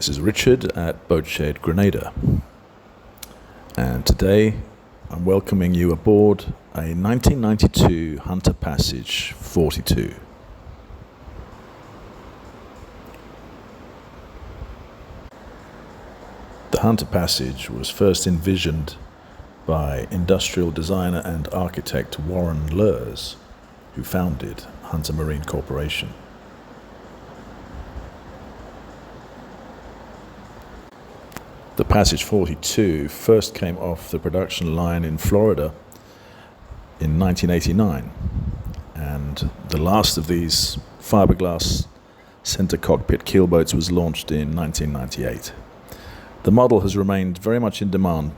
This is Richard at Boatshed, Grenada, and today I'm welcoming you aboard a 1992 Hunter Passage 42. The Hunter Passage was first envisioned by industrial designer and architect Warren Lurs, who founded Hunter Marine Corporation. The Passage 42 first came off the production line in Florida in 1989, and the last of these fiberglass center cockpit keelboats was launched in 1998. The model has remained very much in demand,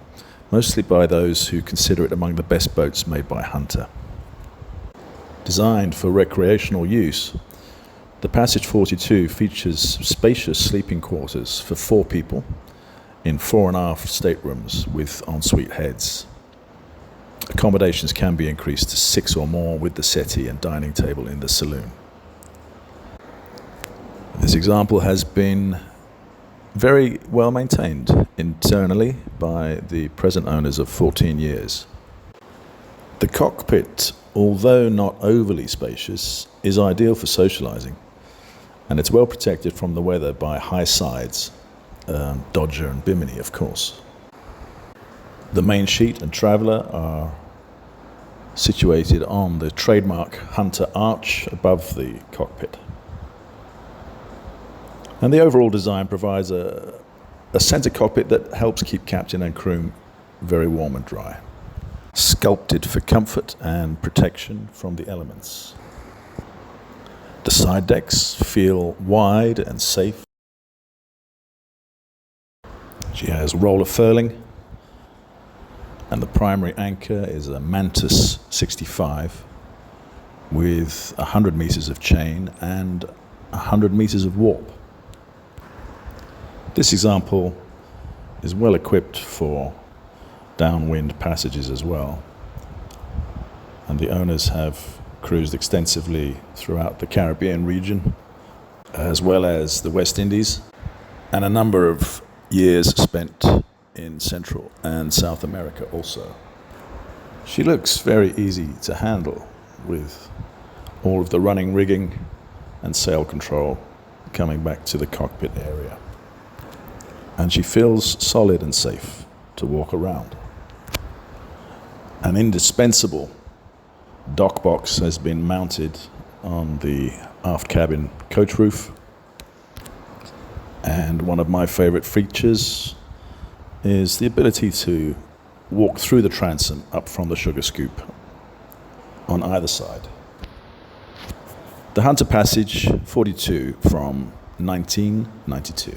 mostly by those who consider it among the best boats made by Hunter. Designed for recreational use, the Passage 42 features spacious sleeping quarters for 4 people in fore and aft staterooms with ensuite heads. Accommodations can be increased to 6 or more with the settee and dining table in the saloon. This example has been very well maintained internally by the present owners of 14 years. The cockpit, although not overly spacious, is ideal for socializing, and it's well protected from the weather by high sides, Dodger and Bimini, of course. The main sheet and traveller are situated on the trademark Hunter arch above the cockpit. And the overall design provides a centre cockpit that helps keep captain and crew very warm and dry, sculpted for comfort and protection from the elements. The side decks feel wide and safe. She has roller furling, and the primary anchor is a Mantis 65 with 100 meters of chain and 100 meters of warp. This example is well equipped for downwind passages as well, and the owners have cruised extensively throughout the Caribbean region, as well as the West Indies, and a number of years spent in Central and South America also. She looks very easy to handle, with all of the running rigging and sail control coming back to the cockpit area. And she feels solid and safe to walk around. An indispensable dock box has been mounted on the aft cabin coach roof. And one of my favorite features is the ability to walk through the transom up from the sugar scoop on either side. The Hunter Passage 42 from 1992.